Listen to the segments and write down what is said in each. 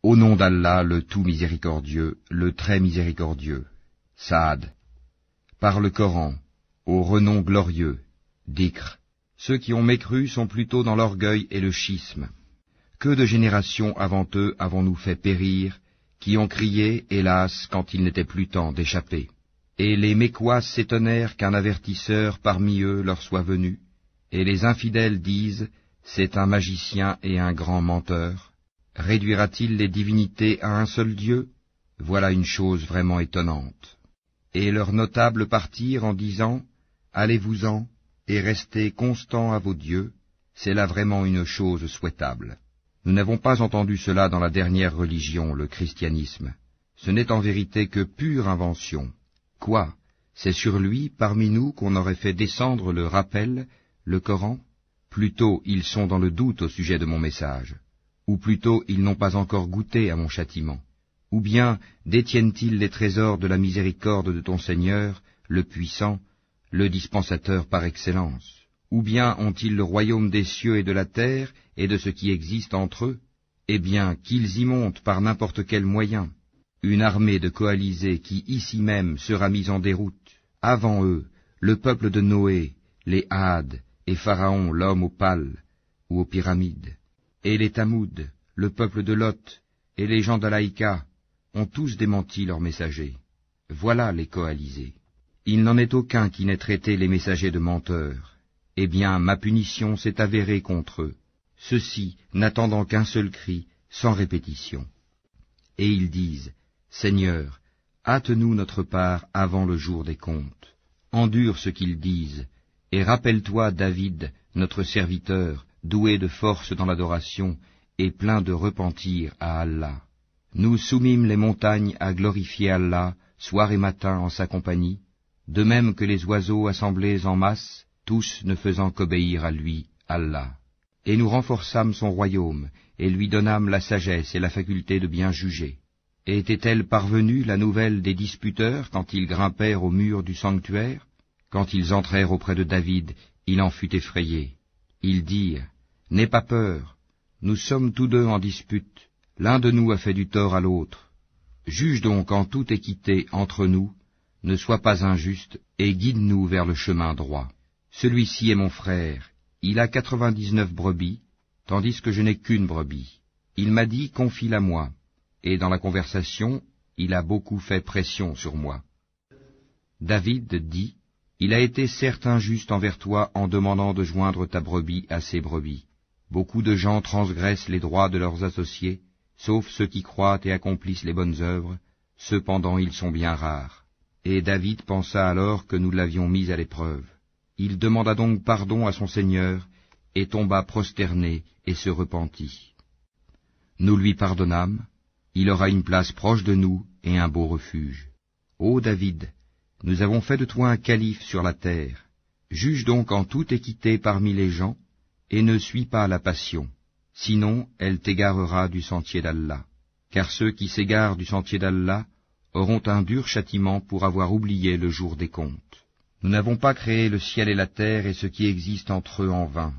Au nom d'Allah, le tout miséricordieux, le très miséricordieux. Saad. Par le Coran, au renom glorieux. Dhikr. Ceux qui ont mécru sont plutôt dans l'orgueil et le schisme. Que de générations avant eux avons-nous fait périr, qui ont crié, hélas, quand il n'était plus temps d'échapper. Et les Mécois s'étonnèrent qu'un avertisseur parmi eux leur soit venu, et les infidèles disent, c'est un magicien et un grand menteur. Réduira-t-il les divinités à un seul Dieu? Voilà une chose vraiment étonnante. Et leurs notables partirent en disant, allez-vous-en, et restez constants à vos dieux, c'est là vraiment une chose souhaitable. Nous n'avons pas entendu cela dans la dernière religion, le christianisme. Ce n'est en vérité que pure invention. Quoi? C'est sur lui, parmi nous, qu'on aurait fait descendre le rappel, le Coran? Plutôt ils sont dans le doute au sujet de mon message, ou plutôt ils n'ont pas encore goûté à mon châtiment. Ou bien détiennent-ils les trésors de la miséricorde de ton Seigneur, le puissant, le dispensateur par excellence? Ou bien ont-ils le royaume des cieux et de la terre, et de ce qui existe entre eux? Eh bien, qu'ils y montent par n'importe quel moyen. Une armée de coalisés qui ici même sera mise en déroute. Avant eux, le peuple de Noé, les Hades, et Pharaon, l'homme aux pales, ou aux pyramides. Et les Tamoud, le peuple de Lot, et les gens d'Alaïka, ont tous démenti leurs messagers. Voilà les coalisés. Il n'en est aucun qui n'ait traité les messagers de menteurs. Eh bien, ma punition s'est avérée contre eux, ceux-ci n'attendant qu'un seul cri, sans répétition. Et ils disent, Seigneur, hâte-nous notre part avant le jour des comptes. Endure ce qu'ils disent, et rappelle-toi David, notre serviteur, doué de force dans l'adoration, et plein de repentir à Allah. Nous soumîmes les montagnes à glorifier Allah, soir et matin en sa compagnie, de même que les oiseaux assemblés en masse, tous ne faisant qu'obéir à lui, Allah. Et nous renforçâmes son royaume, et lui donnâmes la sagesse et la faculté de bien juger. Et était-elle parvenue la nouvelle des disputeurs quand ils grimpèrent au mur du sanctuaire? Quand ils entrèrent auprès de David, il en fut effrayé. Ils dirent, n'aie pas peur, nous sommes tous deux en dispute, l'un de nous a fait du tort à l'autre. Juge donc en toute équité entre nous, ne sois pas injuste, et guide-nous vers le chemin droit. Celui-ci est mon frère, il a 99 brebis, tandis que je n'ai qu'une brebis. Il m'a dit, confie-la moi, et dans la conversation, il a beaucoup fait pression sur moi. David dit, il a été certes injuste envers toi en demandant de joindre ta brebis à ses brebis. Beaucoup de gens transgressent les droits de leurs associés, sauf ceux qui croient et accomplissent les bonnes œuvres, cependant ils sont bien rares. Et David pensa alors que nous l'avions mis à l'épreuve. Il demanda donc pardon à son Seigneur, et tomba prosterné et se repentit. Nous lui pardonnâmes, il aura une place proche de nous et un beau refuge. Ô David, nous avons fait de toi un calife sur la terre. Juge donc en toute équité parmi les gens, et ne suis pas la passion, sinon elle t'égarera du sentier d'Allah. Car ceux qui s'égarent du sentier d'Allah auront un dur châtiment pour avoir oublié le jour des comptes. Nous n'avons pas créé le ciel et la terre et ce qui existe entre eux en vain.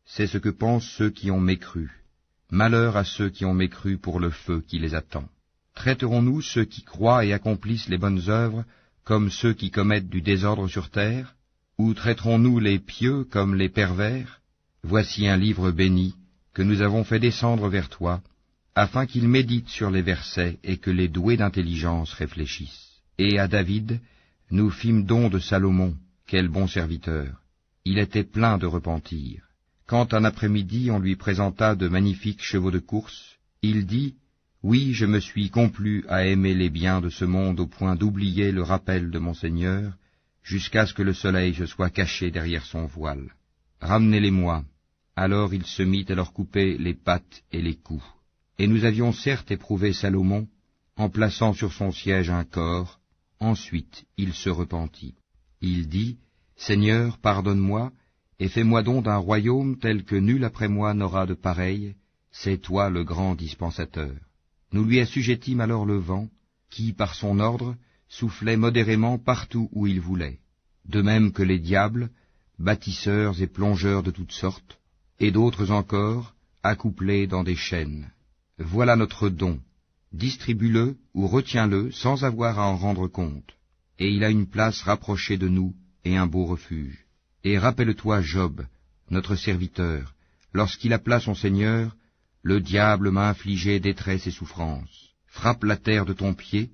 C'est ce que pensent ceux qui ont mécru. Malheur à ceux qui ont mécru pour le feu qui les attend. Traiterons-nous ceux qui croient et accomplissent les bonnes œuvres comme ceux qui commettent du désordre sur terre? Ou traiterons-nous les pieux comme les pervers? Voici un livre béni que nous avons fait descendre vers toi, afin qu'il médite sur les versets et que les doués d'intelligence réfléchissent. Et à David, nous fîmes don de Salomon, quel bon serviteur. Il était plein de repentir. Quand un après-midi on lui présenta de magnifiques chevaux de course, il dit, « Oui, je me suis complu à aimer les biens de ce monde au point d'oublier le rappel de mon Seigneur, jusqu'à ce que le soleil se soit caché derrière son voile. Ramenez-les-moi. » Alors il se mit à leur couper les pattes et les coups. Et nous avions certes éprouvé Salomon, en plaçant sur son siège un corps. Ensuite il se repentit. Il dit, « Seigneur, pardonne-moi, et fais-moi don d'un royaume tel que nul après moi n'aura de pareil, c'est toi le grand dispensateur. » Nous lui assujettîmes alors le vent, qui, par son ordre, soufflait modérément partout où il voulait, de même que les diables, bâtisseurs et plongeurs de toutes sortes, et d'autres encore, accouplés dans des chaînes. Voilà notre don, distribue-le ou retiens-le sans avoir à en rendre compte. Et il a une place rapprochée de nous et un beau refuge. Et rappelle-toi Job, notre serviteur, lorsqu'il appela son Seigneur, le diable m'a infligé détresse et souffrance. Frappe la terre de ton pied,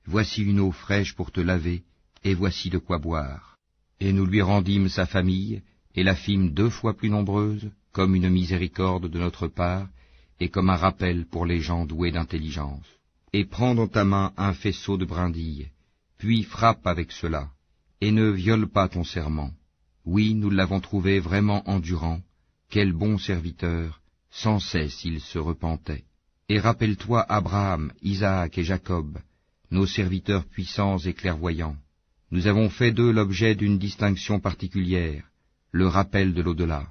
voici une eau fraîche pour te laver, et voici de quoi boire. Et nous lui rendîmes sa famille, et la fîmes 2 fois plus nombreuse, comme une miséricorde de notre part, et comme un rappel pour les gens doués d'intelligence. Et prends dans ta main un faisceau de brindilles, puis frappe avec cela, et ne viole pas ton serment. Oui, nous l'avons trouvé vraiment endurant, quel bon serviteur, sans cesse il se repentait. Et rappelle-toi Abraham, Isaac et Jacob, nos serviteurs puissants et clairvoyants. Nous avons fait d'eux l'objet d'une distinction particulière, le rappel de l'au-delà.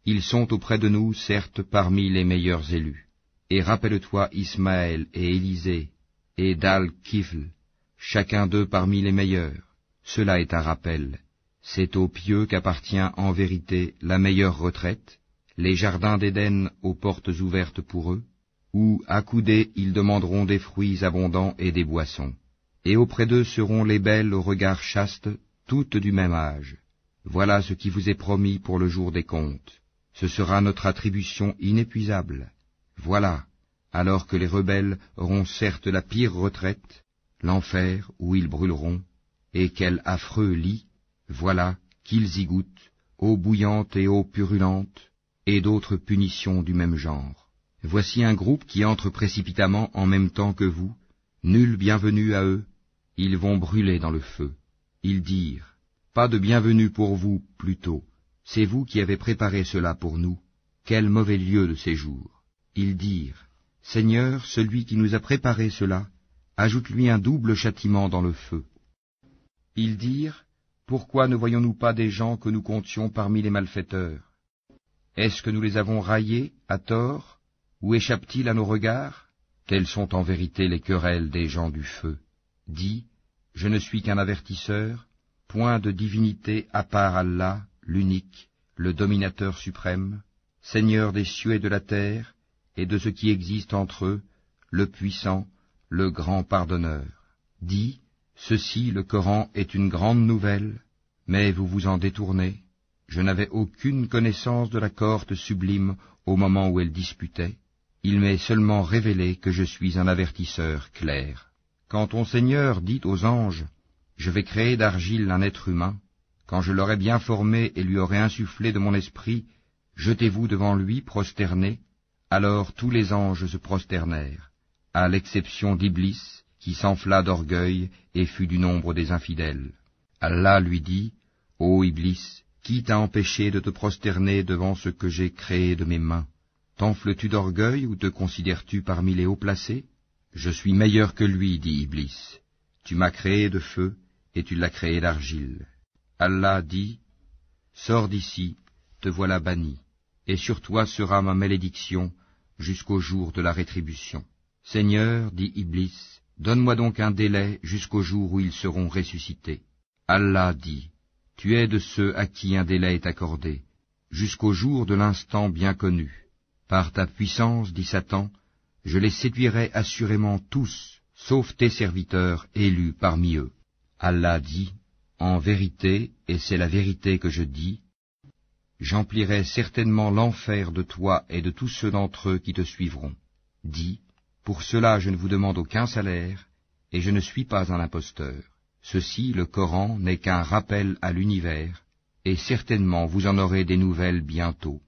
Ils sont auprès de nous, certes, parmi les meilleurs élus. Et rappelle-toi Ismaël et Élisée, et Dal-Kifl, chacun d'eux parmi les meilleurs. Cela est un rappel. C'est aux pieux qu'appartient en vérité la meilleure retraite, les jardins d'Éden aux portes ouvertes pour eux, où, accoudés, ils demanderont des fruits abondants et des boissons. Et auprès d'eux seront les belles au regard chaste, toutes du même âge. Voilà ce qui vous est promis pour le jour des comptes. Ce sera notre attribution inépuisable. Voilà, alors que les rebelles auront certes la pire retraite, l'enfer où ils brûleront, et quel affreux lit, voilà qu'ils y goûtent, eau bouillante et eau purulente, et d'autres punitions du même genre. Voici un groupe qui entre précipitamment en même temps que vous, nul bienvenu à eux, ils vont brûler dans le feu. Ils dirent, pas de bienvenue pour vous, plutôt, c'est vous qui avez préparé cela pour nous, quel mauvais lieu de séjour. Ils dirent, Seigneur, celui qui nous a préparé cela, ajoute-lui un double châtiment dans le feu. Ils dirent, pourquoi ne voyons-nous pas des gens que nous comptions parmi les malfaiteurs? Est-ce que nous les avons raillés, à tort, ou échappent-ils à nos regards? Telles sont en vérité les querelles des gens du feu. Dis, je ne suis qu'un avertisseur, point de divinité à part Allah, l'unique, le dominateur suprême, Seigneur des cieux et de la terre, et de ce qui existe entre eux, le puissant, le grand pardonneur. Dis, ceci, le Coran, est une grande nouvelle, mais vous vous en détournez. Je n'avais aucune connaissance de la cohorte sublime au moment où elle disputait. Il m'est seulement révélé que je suis un avertisseur clair. Quand ton Seigneur dit aux anges, « Je vais créer d'argile un être humain », quand je l'aurai bien formé et lui aurai insufflé de mon esprit, jetez-vous devant lui prosternés. Alors tous les anges se prosternèrent, à l'exception d'Iblis, qui s'enfla d'orgueil et fut du nombre des infidèles. Allah lui dit, « Ô Iblis, qui t'a empêché de te prosterner devant ce que j'ai créé de mes mains? T'enfles-tu d'orgueil ou te considères-tu parmi les hauts placés? Je suis meilleur que lui, dit Iblis. Tu m'as créé de feu et tu l'as créé d'argile. Allah dit, sors d'ici, te voilà banni, et sur toi sera ma malédiction jusqu'au jour de la rétribution. Seigneur, dit Iblis, donne-moi donc un délai jusqu'au jour où ils seront ressuscités. Allah dit, tu es de ceux à qui un délai est accordé, jusqu'au jour de l'instant bien connu. Par ta puissance, dit Satan, je les séduirai assurément tous, sauf tes serviteurs élus parmi eux. Allah dit, en vérité, et c'est la vérité que je dis, j'emplirai certainement l'enfer de toi et de tous ceux d'entre eux qui te suivront. Dis, pour cela je ne vous demande aucun salaire, et je ne suis pas un imposteur. Ceci, le Coran, n'est qu'un rappel à l'univers, et certainement vous en aurez des nouvelles bientôt.